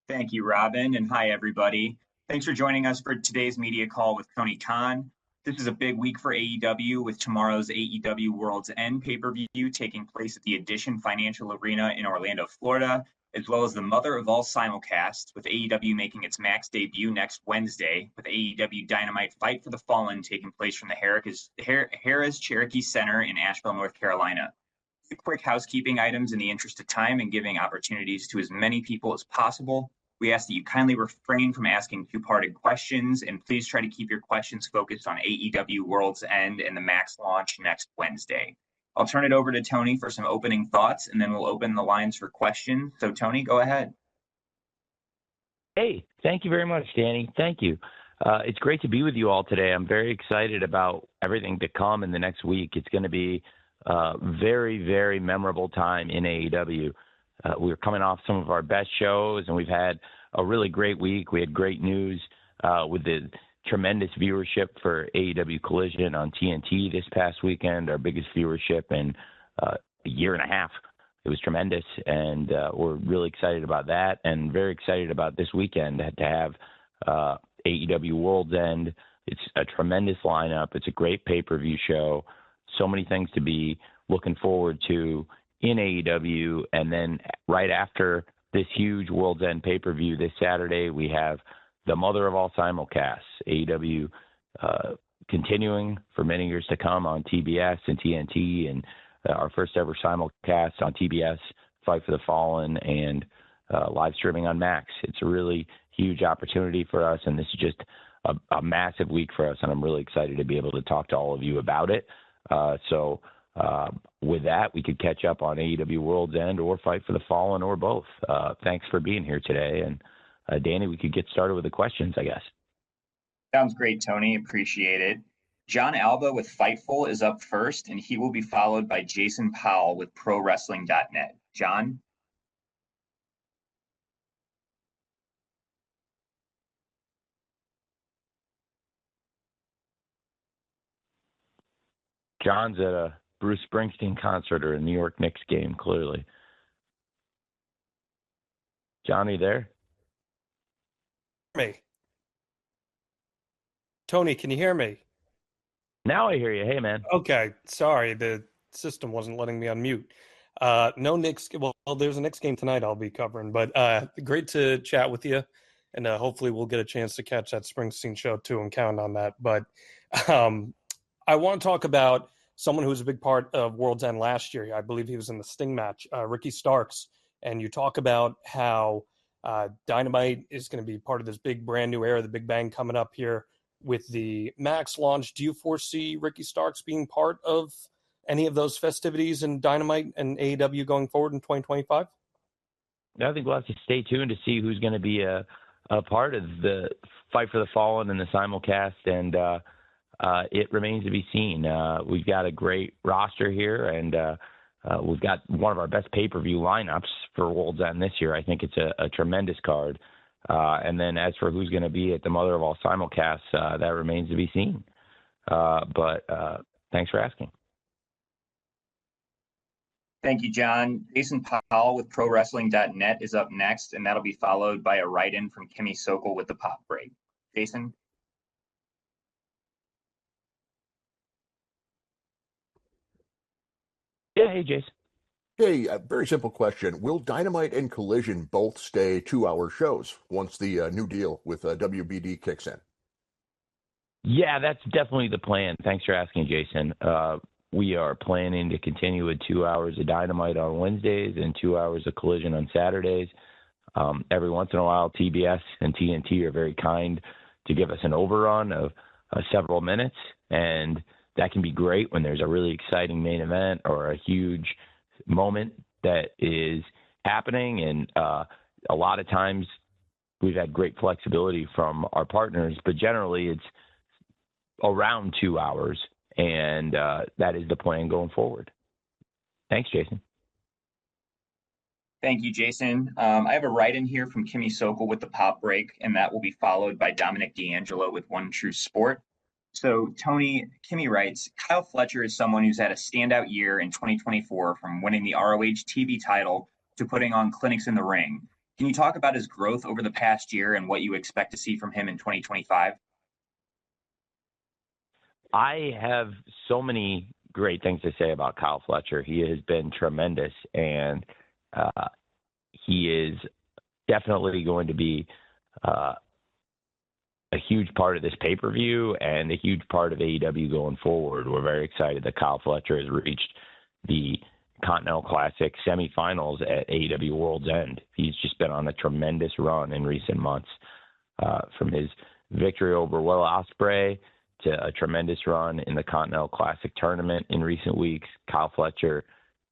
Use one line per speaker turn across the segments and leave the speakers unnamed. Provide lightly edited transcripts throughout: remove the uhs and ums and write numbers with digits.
Thank you, Robin, and hi, everybody. Thanks for joining us for today's media call with Tony Khan. This is a big week for AEW with tomorrow's AEW Worlds End pay-per-view taking place at the Edition Financial Arena in Orlando, Florida, as well as the mother of all simulcasts, with AEW making its Max debut next Wednesday, with AEW Dynamite Fight for the Fallen taking place from the Harrah's Cherokee Center in Asheville, North Carolina. Quick housekeeping items in the interest of time and giving opportunities to as many people as possible. We ask that you kindly refrain from asking two-parted questions, and please try to keep your questions focused on AEW Worlds End and the Max launch next Wednesday. I'll turn it over to Tony for some opening thoughts, and then we'll open the lines for questions. So, Tony, go ahead.
Hey, thank you very much, Danny. Thank you. It's great to be with you all today. I'm very excited about everything to come in the next week. It's going to be very, very memorable time in AEW. We're coming off some of our best shows, and we've had a really great week. We had great news with the tremendous viewership for AEW Collision on TNT this past weekend, our biggest viewership in a year and a half. It was tremendous, and we're really excited about that, and very excited about this weekend to have AEW Worlds End. It's a tremendous lineup. It's a great pay-per-view show. So many things to be looking forward to in AEW. And then right after this huge World's End pay-per-view this Saturday, we have the mother of all simulcasts, AEW continuing for many years to come on TBS and TNT, and our first ever simulcast on TBS, Fight for the Fallen, and live streaming on Max. It's a really huge opportunity for us, and this is just a massive week for us, and I'm really excited to be able to talk to all of you about it. So with that, we could catch up on AEW World's End or Fight for the Fallen or both. Thanks for being here today. And Danny, we could get started with the questions, I guess.
Sounds great, Tony. Appreciate it. John Alba with Fightful is up first, and he will be followed by Jason Powell with ProWrestling.net. John?
John's at a Bruce Springsteen concert or a New York Knicks game, clearly. Johnny there?
Me. Tony, can you hear me?
Now I hear you. Hey, man.
Okay. Sorry, the system wasn't letting me unmute. No Knicks. Well, there's a Knicks game tonight I'll be covering, but great to chat with you. And hopefully we'll get a chance to catch that Springsteen show too and count on that. But I want to talk about someone who was a big part of World's End last year. I believe he was in the Sting match, Ricky Starks. And you talk about how Dynamite is going to be part of this big brand new era, the Big Bang coming up here with the Max launch. Do you foresee Ricky Starks being part of any of those festivities in Dynamite and AEW going forward in 2025?
I think we'll have to stay tuned to see who's going to be a part of the Fight for the Fallen and the simulcast, and it remains to be seen. We've got a great roster here, and we've got one of our best pay-per-view lineups for World's End this year. I think it's a tremendous card. And then as for who's going to be at the mother of all simulcasts, that remains to be seen. But thanks for asking.
Thank you, John. Jason Powell with ProWrestling.net is up next, and that'll be followed by a write-in from Kimmy Sokol with the Pop Break. Jason?
Yeah, hey, Jason.
Hey, a very simple question. Will Dynamite and Collision both stay 2-hour shows once the new deal with WBD kicks in?
Yeah, that's definitely the plan. Thanks for asking, Jason. We are planning to continue with 2 hours of Dynamite on Wednesdays and 2 hours of Collision on Saturdays. Every once in a while, TBS and TNT are very kind to give us an overrun of several minutes, and that can be great when there's a really exciting main event or a huge moment that is happening. And a lot of times we've had great flexibility from our partners, but generally it's around 2 hours, and that is the plan going forward. Thanks, Jason.
Thank you, Jason. I have a write-in here from Kimmy Sokol with the Pop Break, and that will be followed by Dominic D'Angelo with One True Sport. So, Tony, Kimmy writes, Kyle Fletcher is someone who's had a standout year in 2024, from winning the ROH TV title to putting on clinics in the ring. Can you talk about his growth over the past year and what you expect to see from him in 2025?
I have so many great things to say about Kyle Fletcher. He has been tremendous, and he is definitely going to be a huge part of this pay-per-view and a huge part of AEW going forward. We're very excited that Kyle Fletcher has reached the Continental Classic semifinals at AEW Worlds End. He's just been on a tremendous run in recent months, from his victory over Will Ospreay to a tremendous run in the Continental Classic tournament in recent weeks. Kyle Fletcher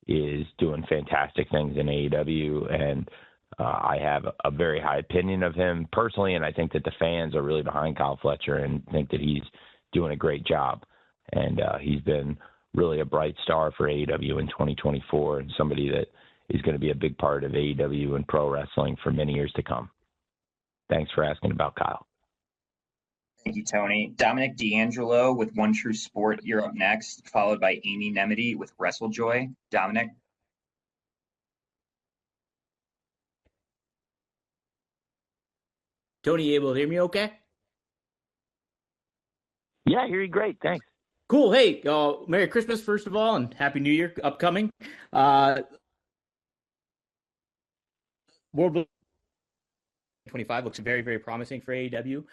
is doing fantastic things in AEW, and I have a very high opinion of him personally, and I think that the fans are really behind Kyle Fletcher and think that he's doing a great job. And he's been really a bright star for AEW in 2024 and somebody that is going to be a big part of AEW and pro wrestling for many years to come. Thanks for asking about Kyle.
Thank you, Tony. Dominic D'Angelo with One True Sport, you're up next, followed by Amy Nemedy with WrestleJoy. Dominic?
Tony, you able to hear me okay?
Yeah, I hear you great. Thanks.
Cool. Hey, Merry Christmas, first of all, and Happy New Year upcoming. World 25 looks very, very promising for AEW.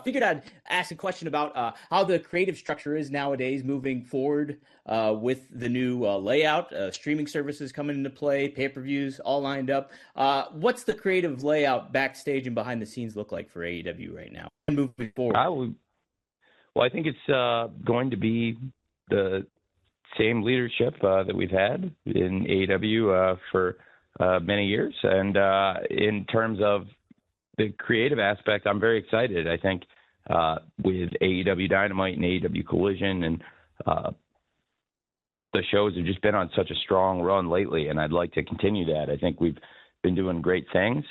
Figured I'd ask a question about how the creative structure is nowadays moving forward with the new layout, streaming services coming into play, pay-per-views all lined up. What's the creative layout backstage and behind the scenes look like for AEW right now moving forward?
Well, I think it's going to be the same leadership that we've had in AEW for many years. And in terms of the creative aspect, I'm very excited. I think with AEW Dynamite and AEW Collision, and the shows have just been on such a strong run lately, and I'd like to continue that. I think we've been doing great things.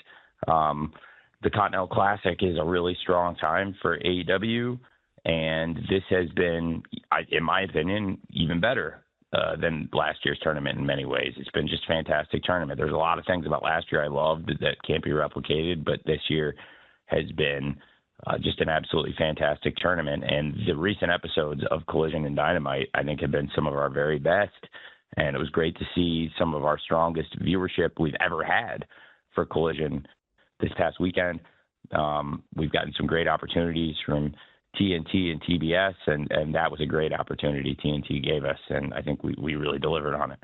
The Continental Classic is a really strong time for AEW, and this has been, in my opinion, even better than last year's tournament in many ways. It's been just a fantastic tournament. There's a lot of things about last year I loved that can't be replicated, but this year has been just an absolutely fantastic tournament. And the recent episodes of Collision and Dynamite, I think, have been some of our very best. And it was great to see some of our strongest viewership we've ever had for Collision this past weekend. We've gotten some great opportunities from TNT and TBS, and that was a great opportunity TNT gave us, and I think we really delivered on it.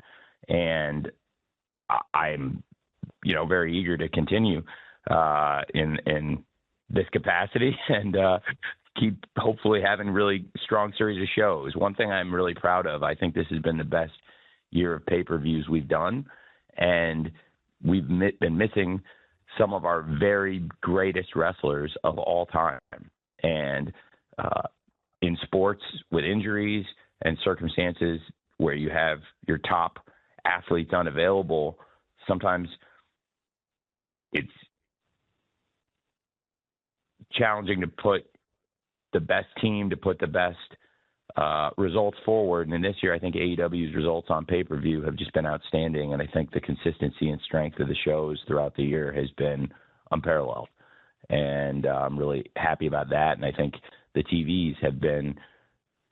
And I'm, very eager to continue in this capacity and keep hopefully having really strong series of shows. One thing I'm really proud of, I think this has been the best year of pay-per-views we've done, and we've been missing some of our very greatest wrestlers of all time. And in sports with injuries and circumstances where you have your top athletes unavailable, sometimes it's challenging to put the best team, to put the best results forward. And this year, I think AEW's results on pay-per-view have just been outstanding. And I think the consistency and strength of the shows throughout the year has been unparalleled. And I'm really happy about that. And I think the TVs have been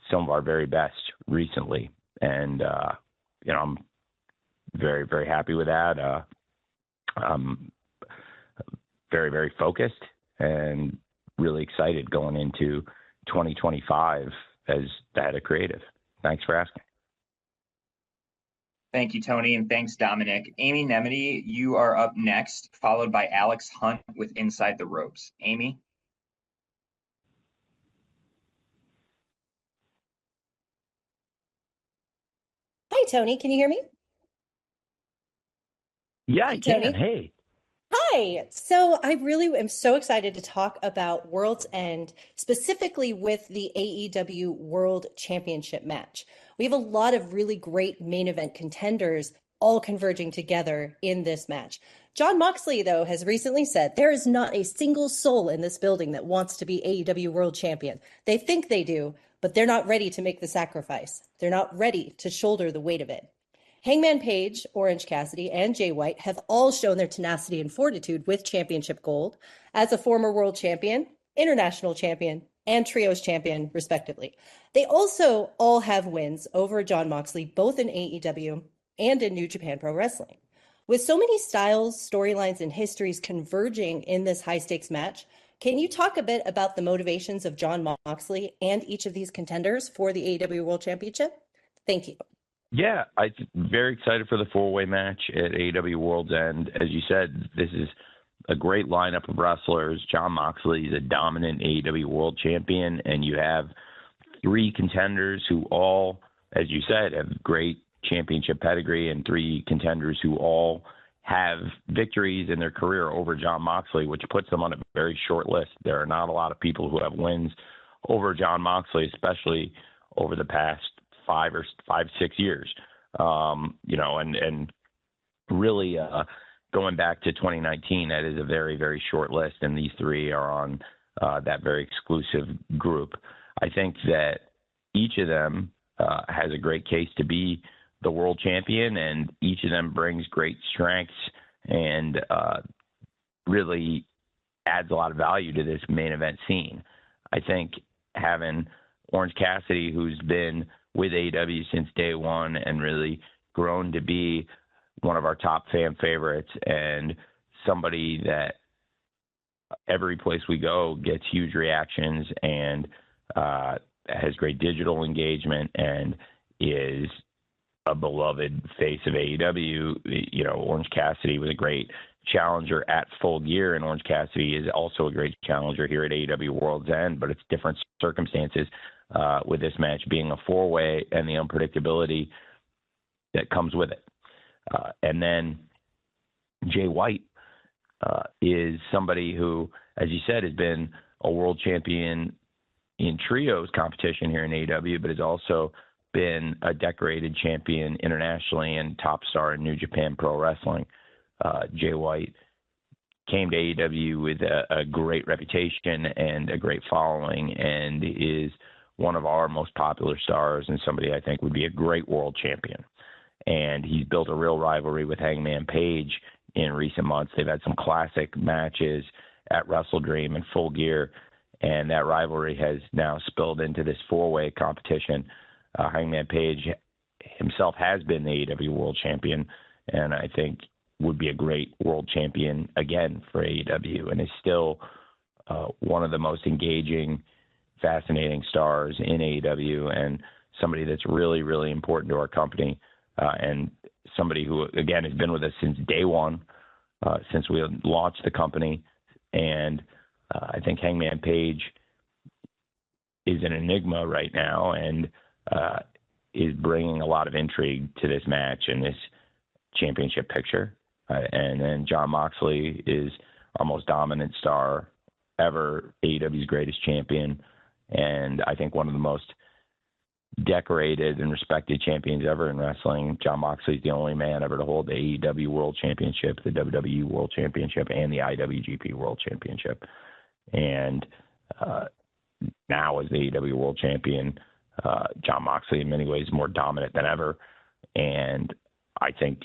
some of our very best recently. And, I'm very, very happy with that. I'm very, very focused and really excited going into 2025 as the head of creative. Thanks for asking.
Thank you, Tony, and thanks, Dominic. Amy Nemedy, you are up next, followed by Alex Hunt with Inside the Ropes. Amy?
Hi, Tony. Can you hear me?
Yeah, I can.
Tony.
Hey.
Hi. So I really am so excited to talk about World's End, specifically with the AEW World Championship match. We have a lot of really great main event contenders all converging together in this match. Jon Moxley, though, has recently said there is not a single soul in this building that wants to be AEW World Champion. They think they do, but they're not ready to make the sacrifice. They're not ready to shoulder the weight of it. Hangman Page, Orange Cassidy, and Jay White have all shown their tenacity and fortitude with championship gold as a former world champion, international champion, and trios champion, respectively. They also all have wins over Jon Moxley, both in AEW and in New Japan Pro Wrestling. With so many styles, storylines, and histories converging in this high-stakes match, can you talk a bit about the motivations of Jon Moxley and each of these contenders for the AEW World Championship? Thank you.
Yeah, I'm very excited for the four-way match at AEW Worlds End. As you said, this is a great lineup of wrestlers. Jon Moxley is a dominant AEW World Champion, and you have three contenders who all, as you said, have great championship pedigree, and three contenders who all have victories in their career over Jon Moxley, which puts them on a very short list. There are not a lot of people who have wins over Jon Moxley, especially over the past 6 years. And really going back to 2019, that is a very, very short list, and these three are on that very exclusive group. I think that each of them has a great case to be the world champion, and each of them brings great strengths and really adds a lot of value to this main event scene. I think having Orange Cassidy, who's been with AEW since day one and really grown to be one of our top fan favorites and somebody that every place we go gets huge reactions and has great digital engagement and is a beloved face of AEW. Orange Cassidy was a great challenger at Full Gear, and Orange Cassidy is also a great challenger here at AEW World's End, but it's different circumstances with this match being a four-way and the unpredictability that comes with it. And then Jay White is somebody who, as you said, has been a world champion in trios competition here in AEW, but has also been a decorated champion internationally and top star in New Japan Pro Wrestling. Jay White came to AEW with a great reputation and a great following, and is one of our most popular stars and somebody I think would be a great world champion. And he's built a real rivalry with Hangman Page in recent months. They've had some classic matches at Wrestle Dream and Full Gear, and that rivalry has now spilled into this four-way competition. Hangman Page himself has been the AEW World Champion, and I think would be a great world champion again for AEW, and is still one of the most engaging, fascinating stars in AEW, and somebody that's really, really important to our company, and somebody who, again, has been with us since day one, since we launched the company. And I think Hangman Page is an enigma right now, and is bringing a lot of intrigue to this match and this championship picture. And then Jon Moxley is our most dominant star ever, AEW's greatest champion, and I think one of the most decorated and respected champions ever in wrestling. Jon Moxley is the only man ever to hold the AEW World Championship, the WWE World Championship, and the IWGP World Championship. And now as the AEW World Champion, Jon Moxley in many ways more dominant than ever. And I think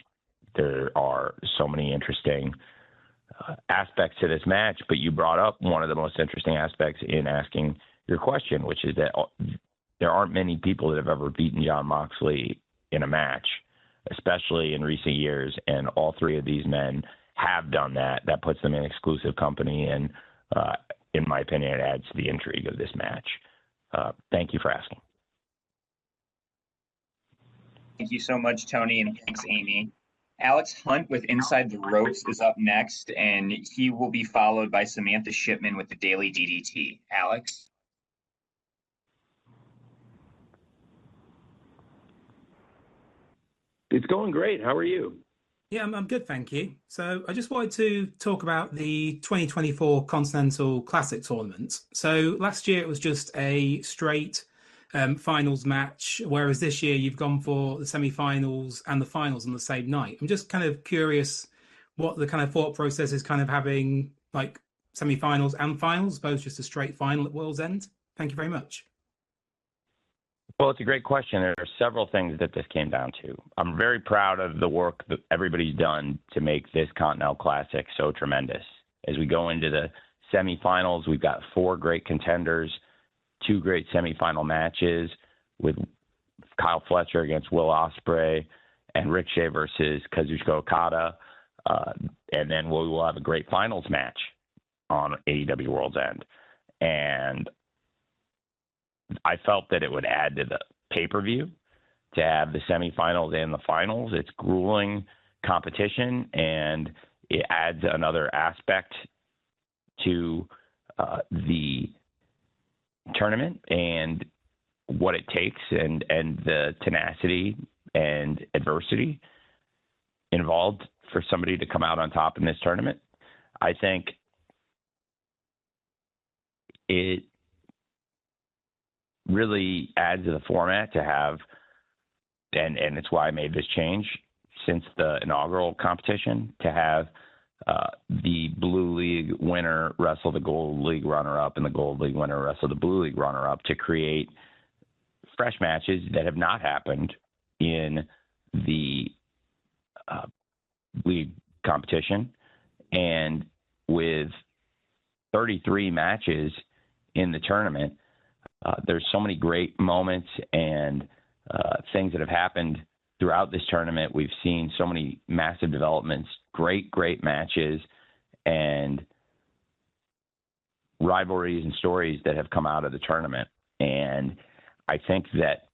there are so many interesting aspects to this match, but you brought up one of the most interesting aspects in asking your question, which is that there aren't many people that have ever beaten Jon Moxley in a match, especially in recent years, and all three of these men have done that. That puts them in exclusive company, and in my opinion, it adds to the intrigue of this match. Thank you for asking.
Thank you so much, Tony, and thanks, Amy. Alex Hunt with Inside the Ropes is up next, and he will be followed by Samantha Shipman with the Daily DDT. Alex?
It's going great. How are you?
Yeah, I'm good, thank you. So I just wanted to talk about the 2024 Continental Classic Tournament. So last year it was just a straight finals match, whereas this year you've gone for the semi-finals and the finals on the same night. I'm just kind of curious what the kind of thought process is, kind of having like semi-finals and finals, opposed to just a straight final at World's End. Thank you very much.
Well, it's a great question. There are several things that this came down to. I'm very proud of the work that everybody's done to make this Continental Classic so tremendous. As we go into the semifinals, we've got 4 great contenders, 2 great semifinal matches with Kyle Fletcher against Will Ospreay and Ricochet versus Kazuchika Okada. And then we will have a great finals match on AEW Worlds End. And I felt that it would add to the pay-per-view to have the semifinals and the finals. It's grueling competition, and it adds another aspect to the tournament and what it takes and the tenacity and adversity involved for somebody to come out on top in this tournament. I think it really adds to the format to have, and it's why I made this change since the inaugural competition, to have the Blue League winner wrestle the Gold League runner-up and the Gold League winner wrestle the Blue League runner-up, to create fresh matches that have not happened in the league competition. And with 33 matches in the tournament, there's so many great moments and things that have happened throughout this tournament. We've seen so many massive developments, great matches, and rivalries and stories that have come out of the tournament. And I think that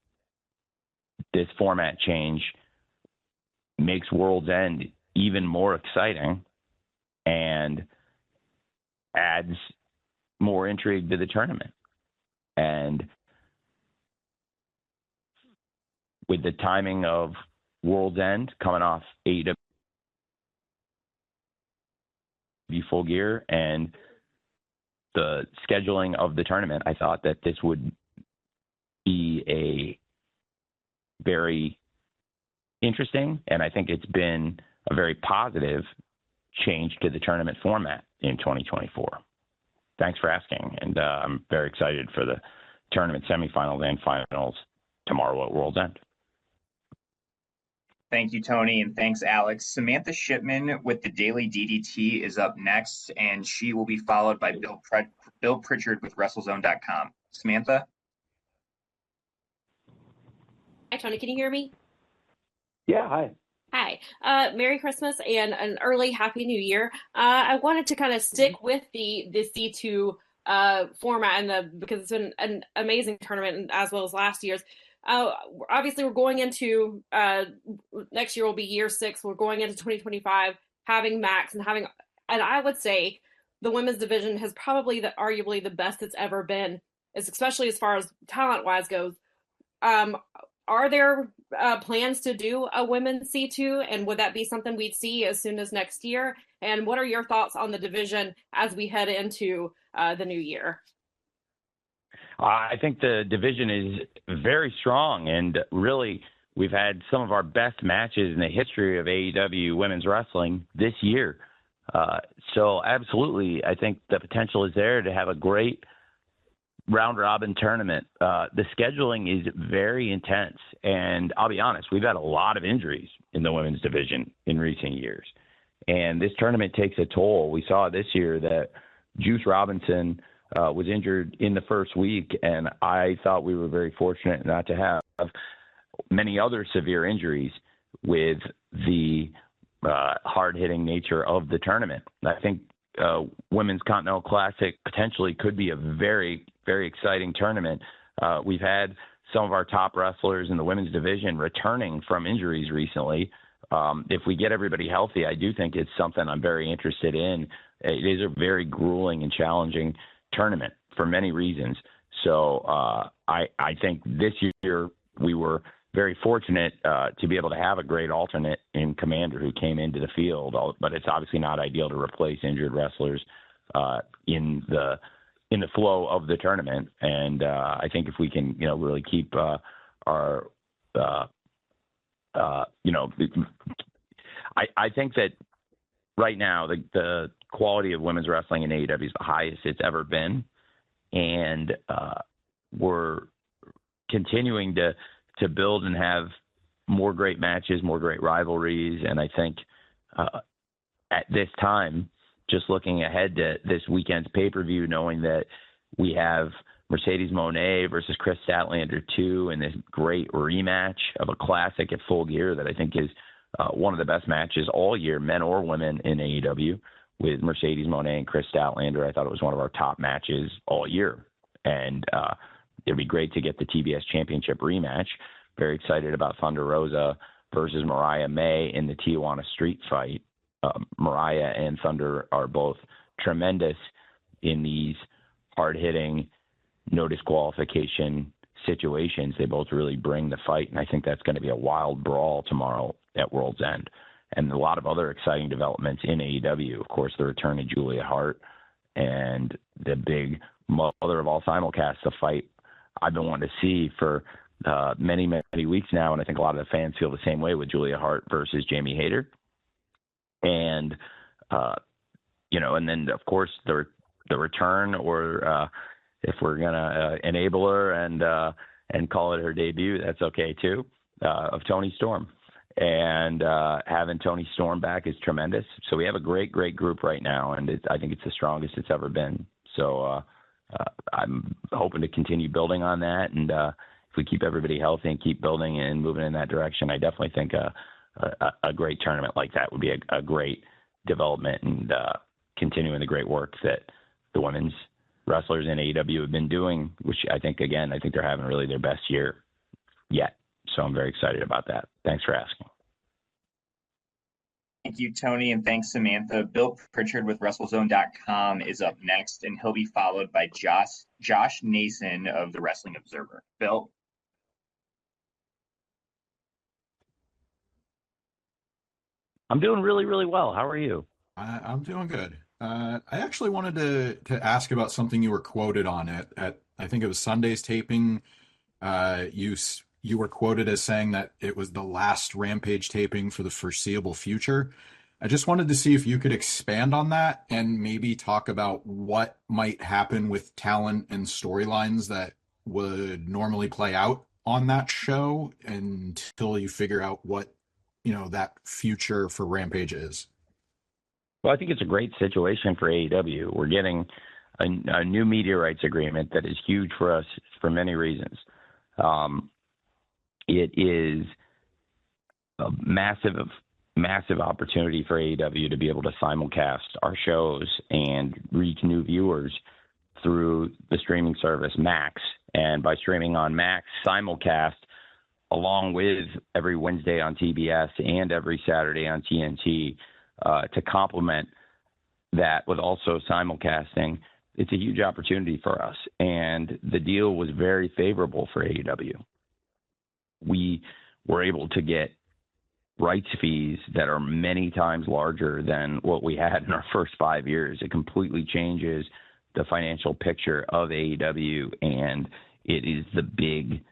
this format change makes World's End even more exciting and adds more intrigue to the tournament. And with the timing of World's End coming off AEW Full Gear and the scheduling of the tournament, I thought that this would be a very interesting, and I think it's been a very positive change to the tournament format in 2024. Thanks for asking, and I'm very excited for the tournament semifinals and finals tomorrow at World's End.
Thank you, Tony, and thanks, Alex. Samantha Shipman with the Daily DDT is up next, and she will be followed by Bill Pritchard with WrestleZone.com. Samantha?
Hi, Tony. Can you hear me?
Yeah, hi.
Hi. Merry Christmas and an early Happy New Year. I wanted to kind of stick with the C2 format because it's been an amazing tournament as well as last year's. Obviously, we're going into next year will be year 6. We're going into 2025 having Max and I would say the women's division has probably arguably the best it's ever been, especially as far as talent wise goes. Are there plans to do a women's C2, and would that be something we'd see as soon as next year? And what are your thoughts on the division as we head into the new year?
I think the division is very strong, and really we've had some of our best matches in the history of AEW women's wrestling this year. So absolutely, I think the potential is there to have a great round-robin tournament. The scheduling is very intense, and I'll be honest, we've had a lot of injuries in the women's division in recent years, and this tournament takes a toll. We saw this year that Juice Robinson was injured in the first week, and I thought we were very fortunate not to have many other severe injuries with the hard-hitting nature of the tournament. I think Women's Continental Classic potentially could be a very, very exciting tournament. We've had some of our top wrestlers in the women's division returning from injuries recently. If we get everybody healthy, I do think it's something I'm very interested in. It is a very grueling and challenging tournament for many reasons. So I think this year we were very fortunate to be able to have a great alternate in Commander who came into the field, but it's obviously not ideal to replace injured wrestlers in the flow of the tournament. And I think if we can, really keep our, I think that right now the quality of women's wrestling in AEW is the highest it's ever been, and we're continuing to build and have more great matches, more great rivalries. And I think at this time, just looking ahead to this weekend's pay-per-view, knowing that we have Mercedes Moné versus Chris Statlander 2 in this great rematch of a classic at Full Gear that I think is one of the best matches all year, men or women, in AEW, with Mercedes Moné and Chris Statlander. I thought it was one of our top matches all year. And it'd be great to get the TBS Championship rematch. Very excited about Thunder Rosa versus Mariah May in the Tijuana Street Fight. Mariah and Thunder are both tremendous in these hard-hitting, no disqualification situations. They both really bring the fight, and I think that's going to be a wild brawl tomorrow at World's End. And a lot of other exciting developments in AEW. Of course, the return of Julia Hart and the big mother of all simulcasts, the fight I've been wanting to see for many, many weeks now, and I think a lot of the fans feel the same way with Julia Hart versus Jamie Hayter. And, and then, of course, the return, or if we're going to enable her and call it her debut, that's okay too, of Toni Storm. And having Toni Storm back is tremendous. So we have a great, great group right now, and I think it's the strongest it's ever been. So I'm hoping to continue building on that. And if we keep everybody healthy and keep building and moving in that direction, I definitely think a great tournament like that would be a great development, and continuing the great work that the women's wrestlers in AEW have been doing, which I think they're having really their best year yet. So I'm very excited about that. Thanks for asking.
Thank you, Tony, and thanks, Samantha. Bill Pritchard with WrestleZone.com is up next, and he'll be followed by Josh Nason of the Wrestling Observer. Bill?
I'm doing really, really well. How are you?
I'm doing good. I actually wanted to ask about something you were quoted on at I think it was Sunday's taping. You were quoted as saying that it was the last Rampage taping for the foreseeable future. I just wanted to see if you could expand on that and maybe talk about what might happen with talent and storylines that would normally play out on that show until you figure out what, that future for Rampage is.
Well, I think it's a great situation for AEW. We're getting a new media rights agreement that is huge for us for many reasons. It is a massive opportunity for AEW to be able to simulcast our shows and reach new viewers through the streaming service Max. And by streaming on Max, simulcast along with every Wednesday on TBS and every Saturday on TNT, to complement that with also simulcasting, it's a huge opportunity for us. And the deal was very favorable for AEW. We were able to get rights fees that are many times larger than what we had in our first 5 years. It completely changes the financial picture of AEW, and it is the big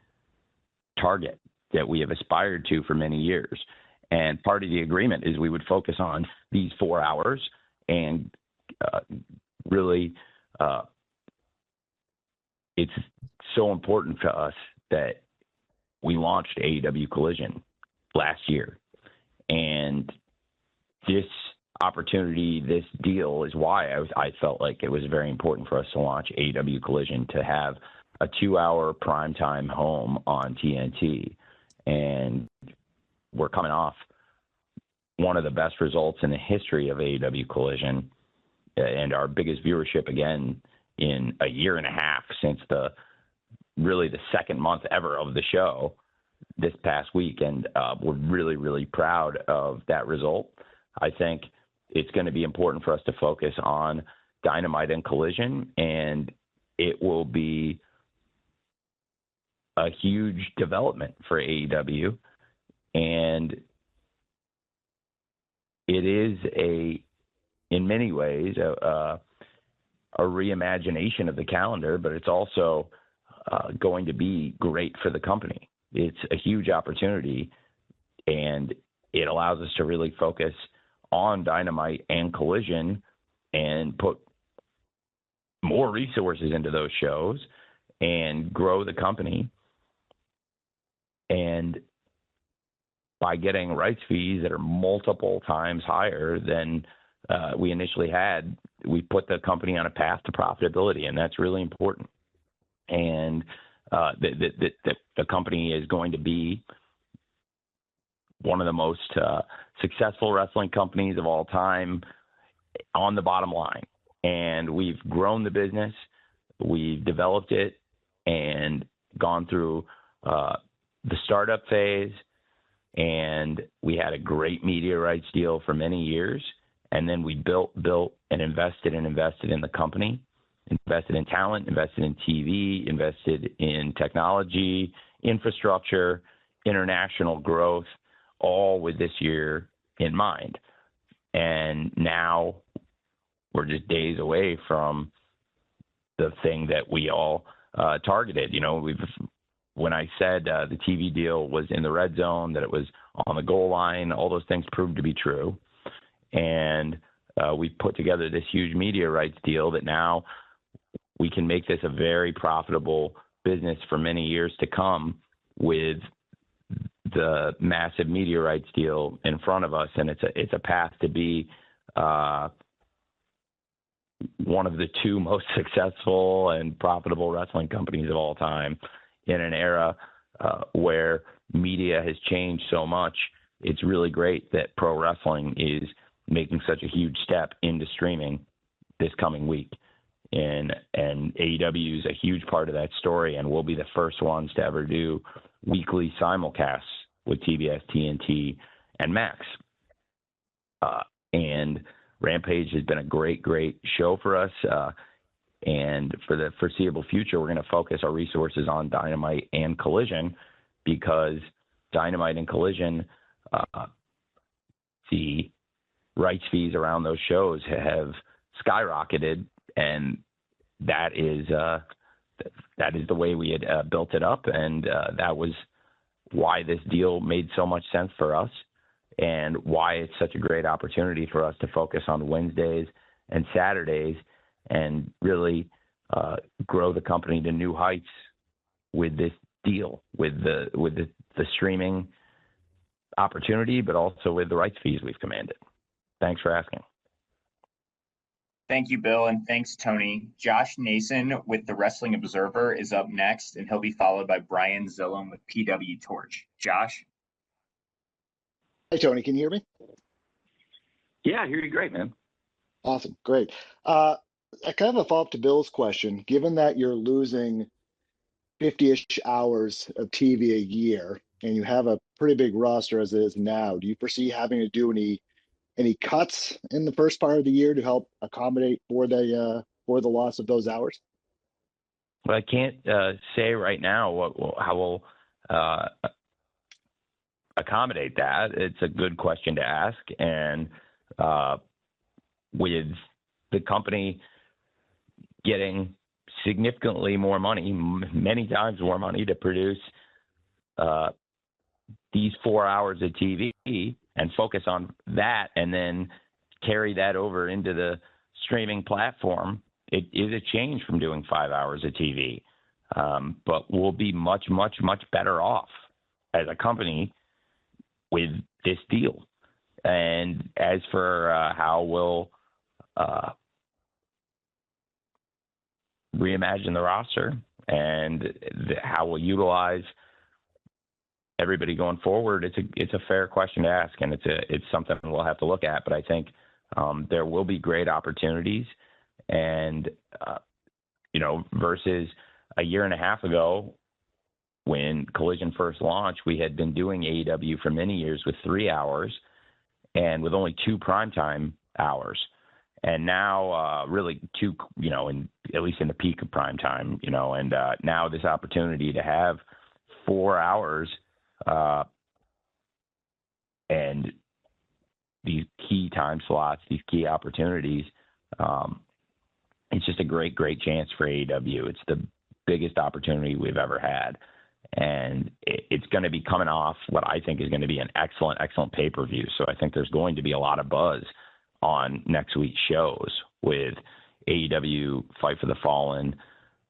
target that we have aspired to for many years. And part of the agreement is we would focus on these 4 hours and really it's so important to us that we launched AEW Collision last year. And this opportunity, this deal is why I felt like it was very important for us to launch AEW Collision, to have a 2-hour primetime home on TNT. And we're coming off one of the best results in the history of AEW Collision and our biggest viewership again in a year and a half since the second month ever of the show this past week. And we're really, really proud of that result. I think it's going to be important for us to focus on Dynamite and Collision, and it will be a huge development for AEW. And it is in many ways, a reimagination of the calendar, but it's also going to be great for the company. It's a huge opportunity, and it allows us to really focus on Dynamite and Collision and put more resources into those shows and grow the company And by getting rights fees that are multiple times higher than we initially had, we put the company on a path to profitability, and that's really important. And the company is going to be one of the most successful wrestling companies of all time on the bottom line. And we've grown the business, we've developed it, and gone through the startup phase. And we had a great media rights deal for many years. And then we built and invested in the company, invested in talent, invested in TV, invested in technology, infrastructure, international growth, all with this year in mind. And now we're just days away from the thing that we all targeted. When I said the TV deal was in the red zone, that it was on the goal line, all those things proved to be true. And we put together this huge media rights deal that now we can make this a very profitable business for many years to come with the massive media rights deal in front of us. And it's a path to be one of the two most successful and profitable wrestling companies of all time in an era where media has changed so much. It's really great that pro wrestling is making such a huge step into streaming this coming week. And AEW is a huge part of that story, and we'll be the first ones to ever do weekly simulcasts with TBS, TNT, and Max. And Rampage has been a great, great show for us. And for the foreseeable future, we're going to focus our resources on Dynamite and Collision, because Dynamite and Collision, the rights fees around those shows have skyrocketed, and that is the way we had built it up, and that was why this deal made so much sense for us, and why it's such a great opportunity for us to focus on Wednesdays and Saturdays and really grow the company to new heights with this deal, with the streaming opportunity, but also with the rights fees we've commanded. Thanks for asking.
Thank you, Bill, and thanks, Tony. Josh Nason with the Wrestling Observer is up next, and he'll be followed by Brian Zillum with PW Torch. Josh?
Hey, Tony, can you hear me?
Yeah, I hear you great, man.
Awesome, great. I kind of a follow-up to Bill's question. Given that you're losing 50-ish hours of TV a year, and you have a pretty big roster as it is now, do you foresee having to do any cuts in the first part of the year to help accommodate for the loss of those hours?
Well, I can't say right now how we'll accommodate that. It's a good question to ask, and with the company getting significantly more money, many times more money, to produce these 4 hours of TV and focus on that, and then carry that over into the streaming platform, it is a change from doing 5 hours of TV. But we'll be much, much, much better off as a company with this deal. And as for how we'll reimagine the roster and how we'll utilize everybody going forward, it's a fair question to ask, and it's something we'll have to look at. But I think there will be great opportunities, and versus a year and a half ago when Collision first launched, we had been doing AEW for many years with 3 hours and with only 2 primetime hours. And now really 2, at least in the peak of primetime, and now this opportunity to have 4 hours and these key time slots, these key opportunities, it's just a great, great chance for AEW. It's the biggest opportunity we've ever had. And it's going to be coming off what I think is going to be an excellent, excellent pay-per-view. So I think there's going to be a lot of buzz on next week's shows with AEW Fight for the Fallen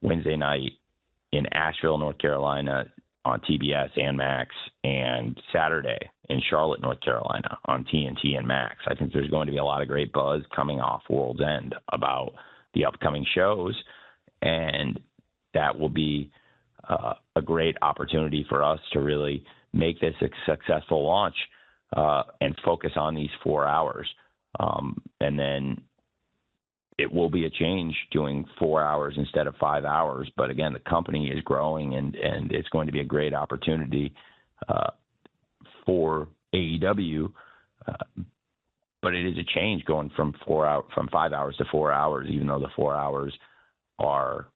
Wednesday night in Asheville, North Carolina, on TBS and Max, and Saturday in Charlotte, North Carolina on TNT and Max. I think there's going to be a lot of great buzz coming off World's End about the upcoming shows, and that will be a great opportunity for us to really make this a successful launch and focus on these 4 hours. And then it will be a change doing 4 hours instead of 5 hours. But again, the company is growing, and it's going to be a great opportunity for AEW. But it is a change going from 5 hours to 4 hours, even though the 4 hours are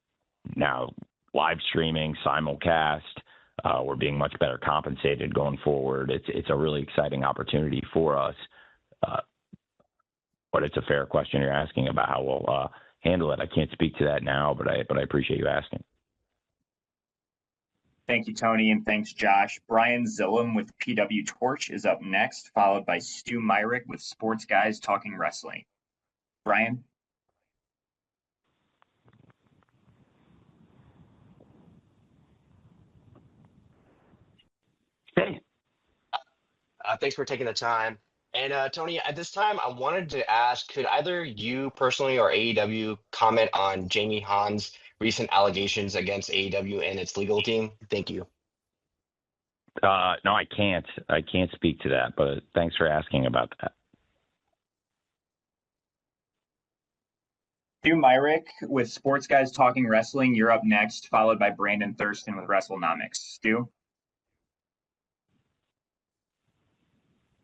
now live streaming, simulcast. We're being much better compensated going forward. It's a really exciting opportunity for us. But it's a fair question you're asking about how we'll handle it. I can't speak to that now, but I appreciate you asking.
Thank you, Tony, and thanks, Josh. Brian Zillum with PW Torch is up next, followed by Stu Myrick with Sports Guys Talking Wrestling. Brian?
Hey.
Thanks for taking the time. And Tony, at this time, I wanted to ask, could either you personally or AEW comment on Jamie Hahn's recent allegations against AEW and its legal team? Thank you.
No, I can't. I can't speak to that, but thanks for asking about that.
Stu Myrick with Sports Guys Talking Wrestling. You're up next, followed by Brandon Thurston with Wrestlenomics. Stu?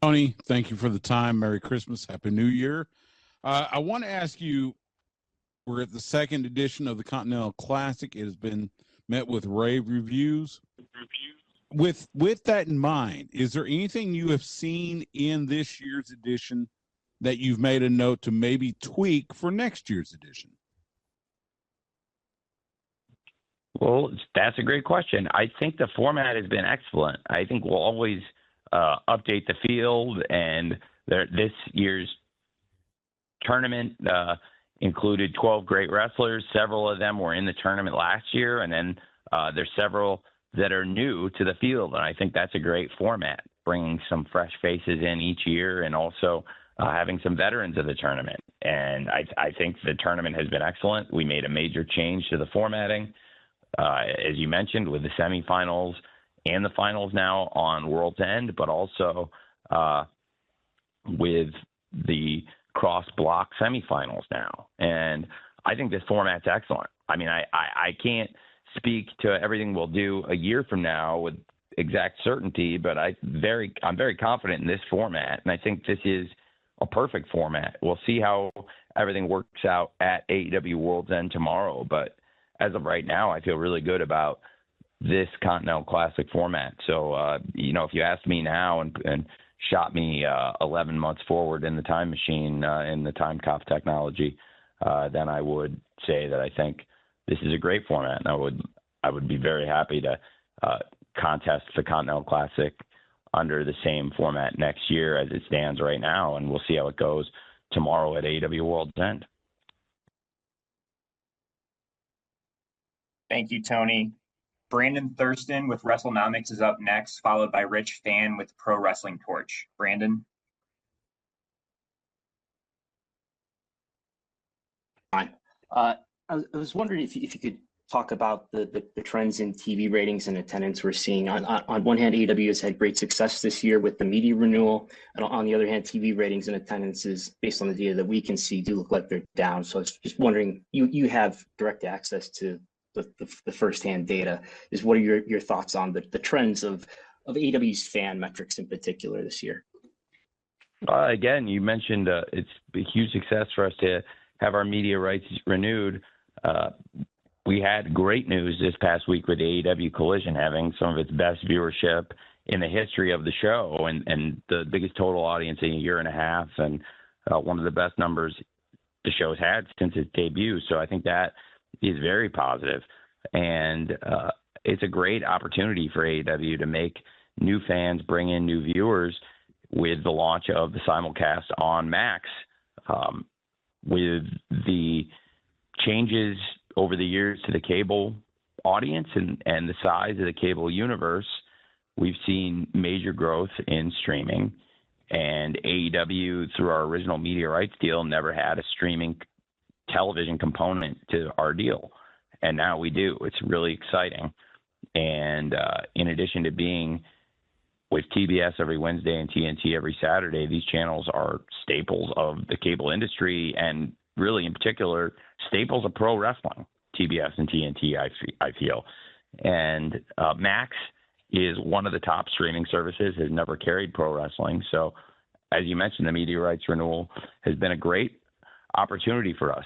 Tony, thank you for the time. Merry Christmas. Happy New Year. I want to ask you, we're at the second edition of the Continental Classic. It has been met with rave reviews. With that in mind, is there anything you have seen in this year's edition that you've made a note to maybe tweak for next year's edition?
Well, that's a great question. I think the format has been excellent. I think we'll always update the field, and this year's tournament included 12 great wrestlers. Several of them were in the tournament last year, and then there's several that are new to the field, and I think that's a great format, bringing some fresh faces in each year and also having some veterans of the tournament. And I think the tournament has been excellent. We made a major change to the formatting, as you mentioned, with the semifinals and the finals now on World's End, but also with the cross-block semifinals now. And I think this format's excellent. I mean, I can't speak to everything we'll do a year from now with exact certainty, but I'm very confident in this format, and I think this is a perfect format. We'll see how everything works out at AEW Worlds End tomorrow, but as of right now, I feel really good about this Continental Classic format. So, if you asked me now and shot me 11 months forward in the time machine, in the time cop technology, then I would say that I think this is a great format, and I would be very happy to contest the Continental Classic under the same format next year as it stands right now, and we'll see how it goes tomorrow at AEW World's End.
Thank you, Tony. Brandon Thurston with Wrestlenomics is up next, followed by Rich Fan with Pro Wrestling Torch. Brandon?
I was wondering if you could talk about the trends in TV ratings and attendance we're seeing. On one hand, AEW has had great success this year with the media renewal, and on the other hand, TV ratings and attendances, based on the data that we can see, do look like they're down. So I was just wondering, you have direct access to the firsthand data. What are your thoughts on the trends of AEW's fan metrics in particular this year?
Again, you mentioned it's a huge success for us to have our media rights renewed. We had great news this past week with AEW Collision having some of its best viewership in the history of the show, and the biggest total audience in a year and a half, and one of the best numbers the show's had since its debut. So I think that is very positive, and it's a great opportunity for AEW to make new fans, bring in new viewers with the launch of the simulcast on Max. With the changes over the years to the cable audience and the size of the cable universe, we've seen major growth in streaming. And AEW, through our original media rights deal, never had a streaming television component to our deal. And now we do. It's really exciting. And in addition to being with TBS every Wednesday and TNT every Saturday, these channels are staples of the cable industry and really, in particular, staples of pro wrestling, TBS and TNT, I feel. And Max is one of the top streaming services, has never carried pro wrestling. So, as you mentioned, the media rights renewal has been a great opportunity for us.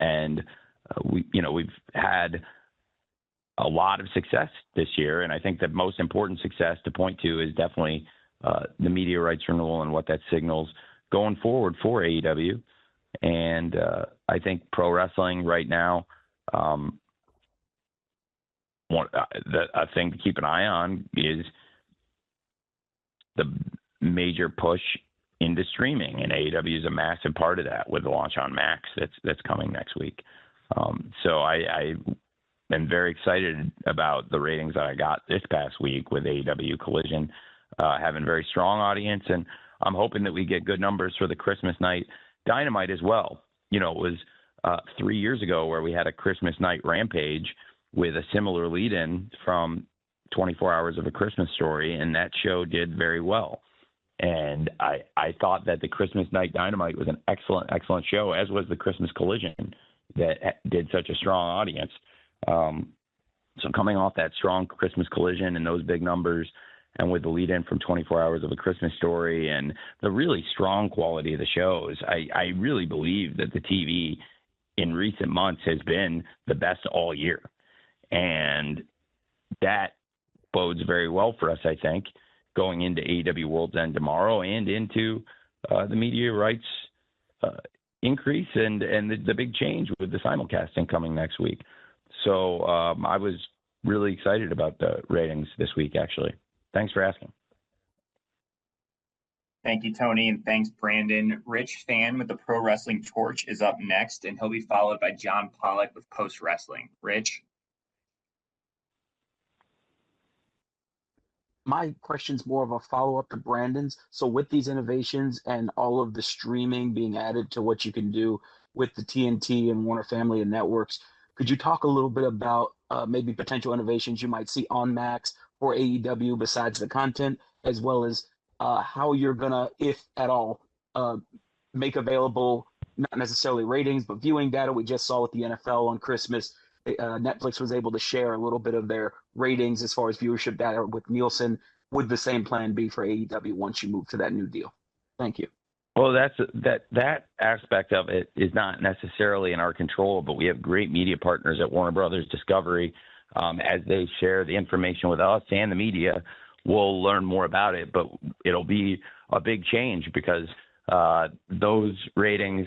And we've had a lot of success this year. And I think the most important success to point to is definitely the media rights renewal and what that signals going forward for AEW. And I think pro wrestling right now, a thing to keep an eye on is the major push into streaming, and AEW is a massive part of that with the launch on Max that's coming next week. So I am very excited about the ratings that I got this past week with AEW Collision, having very strong audience, and I'm hoping that we get good numbers for the Christmas night Dynamite as well. It was 3 years ago where we had a Christmas night Rampage with a similar lead-in from 24 Hours of a Christmas Story, and that show did very well. And I thought that the Christmas night Dynamite was an excellent show, as was the Christmas Collision that did such a strong audience. So coming off that strong Christmas Collision and those big numbers, and with the lead-in from 24 Hours of a Christmas Story and the really strong quality of the shows, I really believe that the TV in recent months has been the best all year. And that bodes very well for us, I think, going into AEW Worlds End tomorrow and into the media rights increase and the big change with the simulcasting coming next week. So I was really excited about the ratings this week, actually. Thanks for asking.
Thank you, Tony, and thanks, Brandon. Rich Fan with the Pro Wrestling Torch is up next, and he'll be followed by John Pollock with Post Wrestling. Rich?
My question's more of a follow-up to Brandon's. So with these innovations and all of the streaming being added to what you can do with the TNT and Warner Family and networks, could you talk a little bit about maybe potential innovations you might see on Max for AEW besides the content, as well as how you're going to, if at all, make available not necessarily ratings, but viewing data? We just saw with the NFL on Christmas, Netflix was able to share a little bit of their ratings as far as viewership data with Nielsen. Would the same plan be for AEW once you move to that new deal? Thank you.
Well, that aspect of it is not necessarily in our control, but we have great media partners at Warner Brothers Discovery. As they share the information with us and the media, we'll learn more about it, but it'll be a big change because those ratings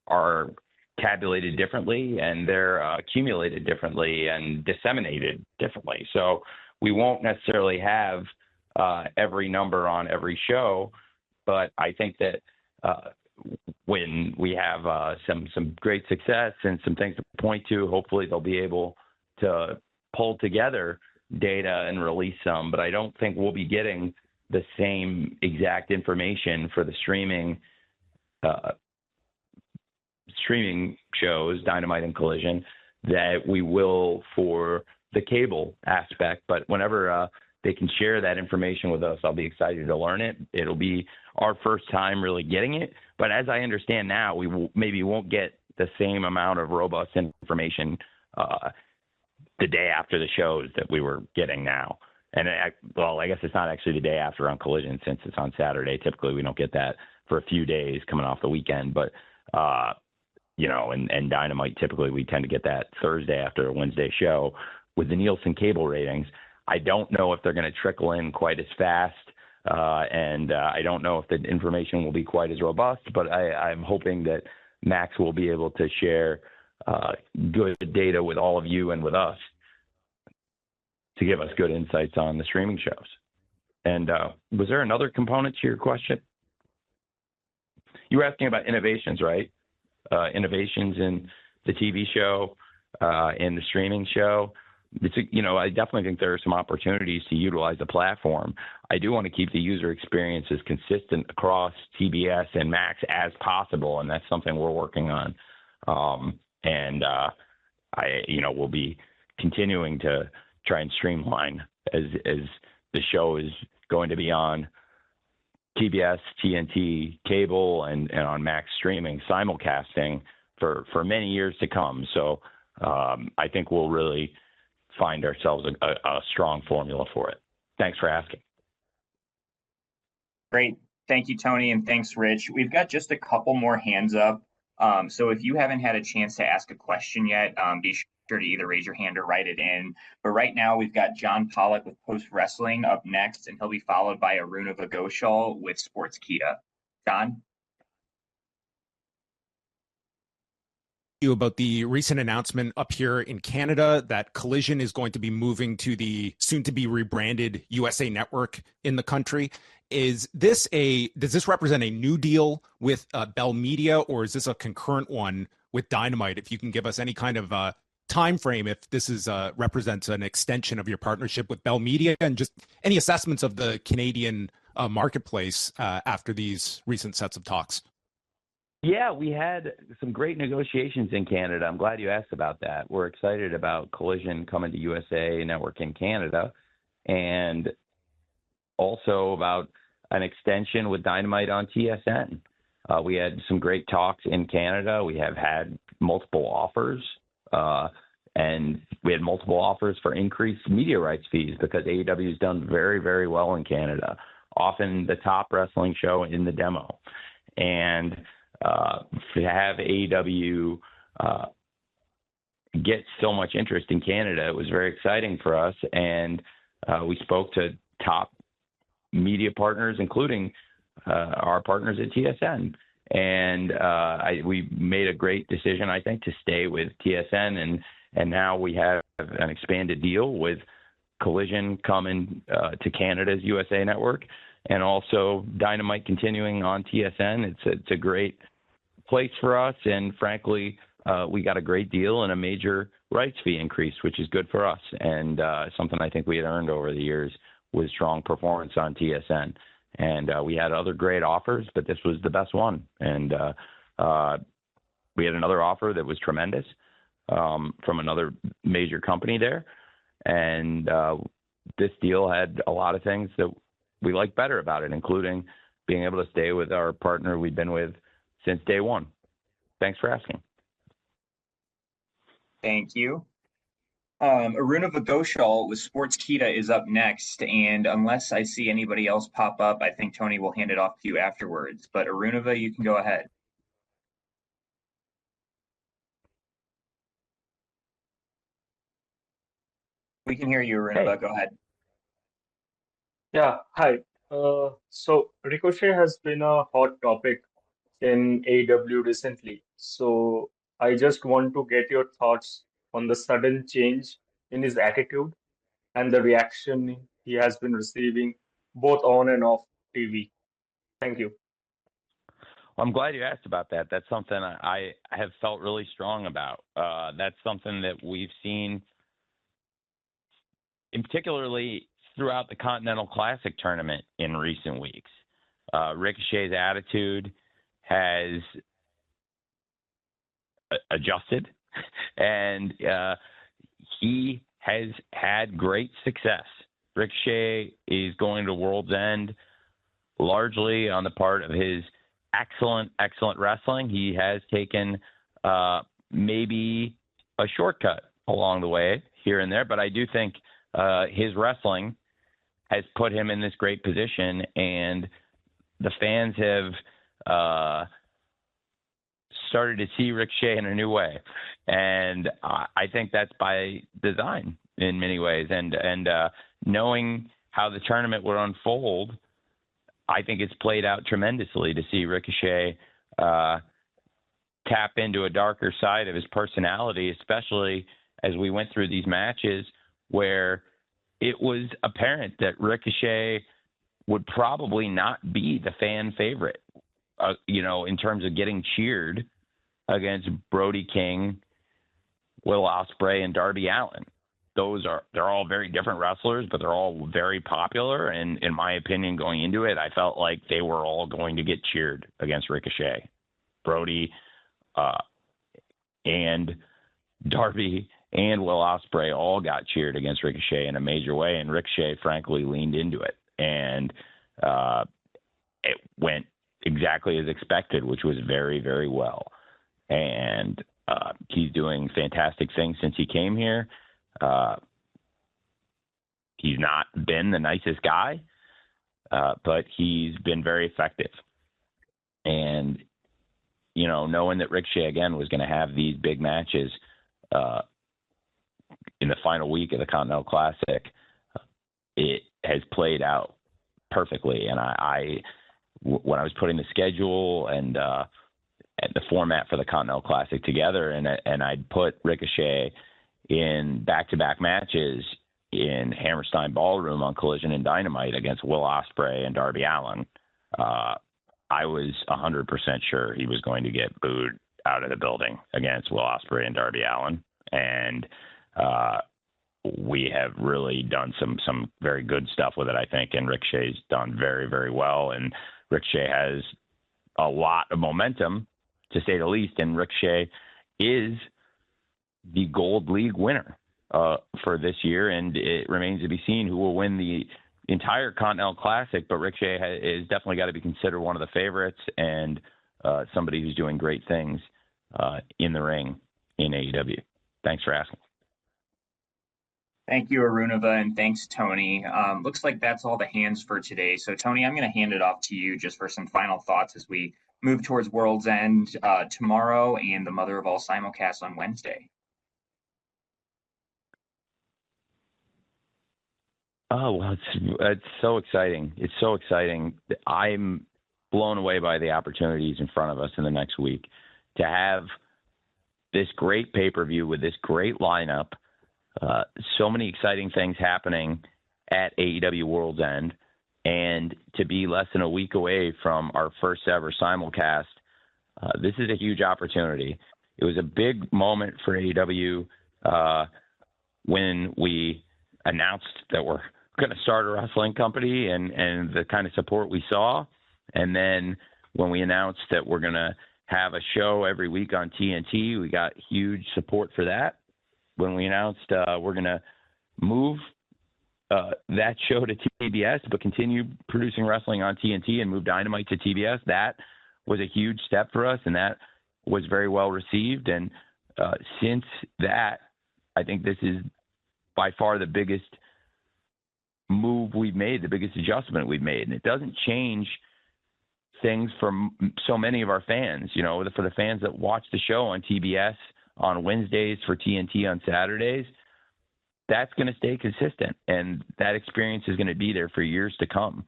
are tabulated differently and they're accumulated differently and disseminated differently. So we won't necessarily have every number on every show, but I think that when we have some great success and some things to point to, hopefully they'll be able to pull together data and release some, but I don't think we'll be getting the same exact information for the streaming shows, Dynamite and Collision, that we will for the cable aspect. But whenever they can share that information with us, I'll be excited to learn it. It'll be our first time really getting it. But as I understand now, we maybe won't get the same amount of robust information the day after the shows that we were getting now. And I guess it's not actually the day after on Collision since it's on Saturday. Typically, we don't get that for a few days coming off the weekend. But, and Dynamite, typically we tend to get that Thursday after a Wednesday show. With the Nielsen cable ratings, I don't know if they're going to trickle in quite as fast. And I don't know if the information will be quite as robust, but I'm hoping that Max will be able to share good data with all of you and with us to give us good insights on the streaming shows. And was there another component to your question? You were asking about innovations, right? Innovations in the TV show. in the streaming show. I definitely think there are some opportunities to utilize the platform. I do want to keep the user experience as consistent across TBS and Max as possible, and that's something we're working on. We'll be continuing to try and streamline as the show is going to be on TBS, TNT, cable, and on Max streaming, simulcasting for many years to come. So I think we'll really find ourselves a strong formula for it. Thanks for asking.
Great. Thank you, Tony, and thanks, Rich. We've got just a couple more hands up. So if you haven't had a chance to ask a question yet, be sure to either raise your hand or write it in. But right now, we've got John Pollock with Post Wrestling up next, and he'll be followed by Aruna Vagoshal with Sportskeeda. John?
You about the recent announcement up here in Canada that Collision is going to be moving to the soon-to-be rebranded USA Network in the country. Does this represent a new deal with Bell Media, or is this a concurrent one with Dynamite? If you can give us any kind of time frame, if this represents an extension of your partnership with Bell Media, and just any assessments of the Canadian marketplace after these recent sets of talks.
Yeah, we had some great negotiations in Canada. I'm glad you asked about that. We're excited about Collision coming to USA Network in Canada, and also about an extension with Dynamite on TSN. We had some great talks in Canada. We have had multiple offers, and we had multiple offers for increased media rights fees because AEW has done very, very well in Canada, often the top wrestling show in the demo. And to have AEW get so much interest in Canada, it was very exciting for us. And we spoke to top media partners, including our partners at TSN. And we made a great decision, I think, to stay with TSN. And now we have an expanded deal with Collision coming to Canada's USA Network, and also Dynamite continuing on TSN. It's a great place for us, and frankly, we got a great deal and a major rights fee increase, which is good for us, and something I think we had earned over the years with strong performance on TSN. And we had other great offers, but this was the best one. And we had another offer that was tremendous from another major company there. And this deal had a lot of things that we like better about it, including being able to stay with our partner we've been with since day one. Thanks for asking.
Thank you. Aruna Vagoshal with Sportskeeda is up next, and unless I see anybody else pop up, I think Tony will hand it off to you afterwards. But Arunava, you can go ahead. We can hear you, Arunava.
Hey.
Go ahead.
Yeah, hi. So Ricochet has been a hot topic in AEW recently. So I just want to get your thoughts on the sudden change in his attitude and the reaction he has been receiving both on and off TV. Thank you.
Well, I'm glad you asked about that. That's something I have felt really strong about. That's something that we've seen, in particularly throughout the Continental Classic tournament in recent weeks. Ricochet's attitude has adjusted, and he has had great success. Ricochet is going to Worlds End largely on the part of his excellent wrestling. He has taken maybe a shortcut along the way here and there, but I do think his wrestling has put him in this great position, and the fans have started to see Ricochet in a new way. And I think that's by design in many ways. And knowing how the tournament would unfold, I think it's played out tremendously to see Ricochet tap into a darker side of his personality, especially as we went through these matches where it was apparent that Ricochet would probably not be the fan favorite, in terms of getting cheered against Brody King, Will Ospreay and Darby Allin. They're all very different wrestlers, but they're all very popular. And in my opinion, going into it, I felt like they were all going to get cheered against Ricochet. Brody and Darby and Will Ospreay all got cheered against Ricochet in a major way, and Ricochet frankly leaned into it, and it went exactly as expected, which was very, very well. And he's doing fantastic things since he came here. He's not been the nicest guy, but he's been very effective. And, you know, knowing that Ricochet, again, was going to have these big matches in the final week of the Continental Classic, it has played out perfectly. And when I was putting the schedule and the format for the Continental Classic together, and I'd put Ricochet in back-to-back matches in Hammerstein Ballroom on Collision and Dynamite against Will Ospreay and Darby Allin, I was 100% sure he was going to get booed out of the building against Will Ospreay and Darby Allin. And we have really done some very good stuff with it, I think. And Ricochet's done very, very well. And Ricochet has a lot of momentum, to say the least. And Ricochet is the Gold League winner for this year. And it remains to be seen who will win the entire Continental Classic. But Ricochet is definitely got to be considered one of the favorites and somebody who's doing great things in the ring in AEW. Thanks for asking.
Thank you, Arunava, and thanks, Tony. Looks like that's all the hands for today. So, Tony, I'm going to hand it off to you just for some final thoughts as we move towards World's End tomorrow and the mother of all simulcasts on Wednesday.
Oh, well, it's so exciting. It's so exciting. I'm blown away by the opportunities in front of us in the next week to have this great pay-per-view with this great lineup. So many exciting things happening at AEW Worlds End, and to be less than a week away from our first ever simulcast. This is a huge opportunity. It was a big moment for AEW when we announced that we're going to start a wrestling company and the kind of support we saw. And then when we announced that we're going to have a show every week on TNT, we got huge support for that. When we announced we're going to move that show to TBS, but continue producing wrestling on TNT and move Dynamite to TBS, that was a huge step for us, and that was very well received. And since that, I think this is by far the biggest move we've made, the biggest adjustment we've made. And it doesn't change things for so many of our fans. You know, for the fans that watch the show on TBS on Wednesdays, for TNT on Saturdays, that's going to stay consistent. And that experience is going to be there for years to come.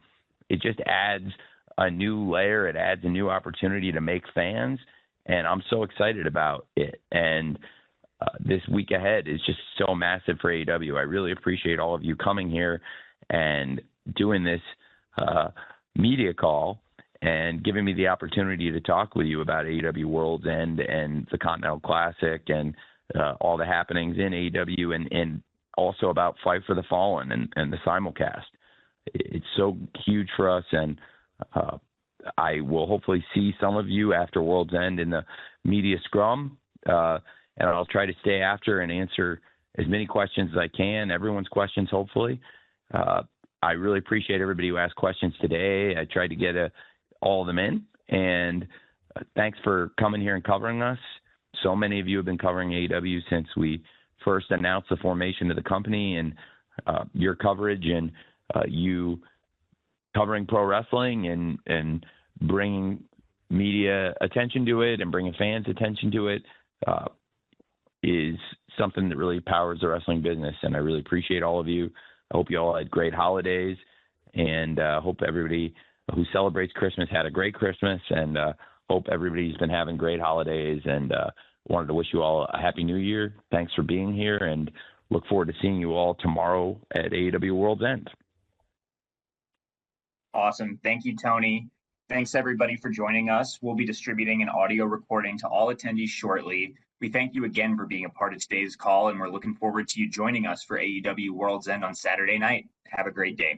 It just adds a new layer. It adds a new opportunity to make fans. And I'm so excited about it. And this week ahead is just so massive for AEW. I really appreciate all of you coming here and doing this media call and giving me the opportunity to talk with you about AEW Worlds End and the Continental Classic and all the happenings in AEW and also about Fight for the Fallen and the simulcast. It's so huge for us, and I will hopefully see some of you after World's End in the media scrum, and I'll try to stay after and answer as many questions as I can, everyone's questions, hopefully. I really appreciate everybody who asked questions today. I tried to get all of them in, and thanks for coming here and covering us. So many of you have been covering AEW since we first announced the formation of the company, and your coverage and you covering pro wrestling and bringing media attention to it and bringing fans attention to it is something that really powers the wrestling business. And I really appreciate all of you. I hope you all had great holidays, and hope everybody who celebrates Christmas had a great Christmas, and hope everybody's been having great holidays, and wanted to wish you all a happy new year. Thanks for being here, and look forward to seeing you all tomorrow at AEW World's End.
Awesome. Thank you, Tony. Thanks everybody for joining us. We'll be distributing an audio recording to all attendees shortly. We thank you again for being a part of today's call, and we're looking forward to you joining us for AEW Worlds End on Saturday night. Have a great day.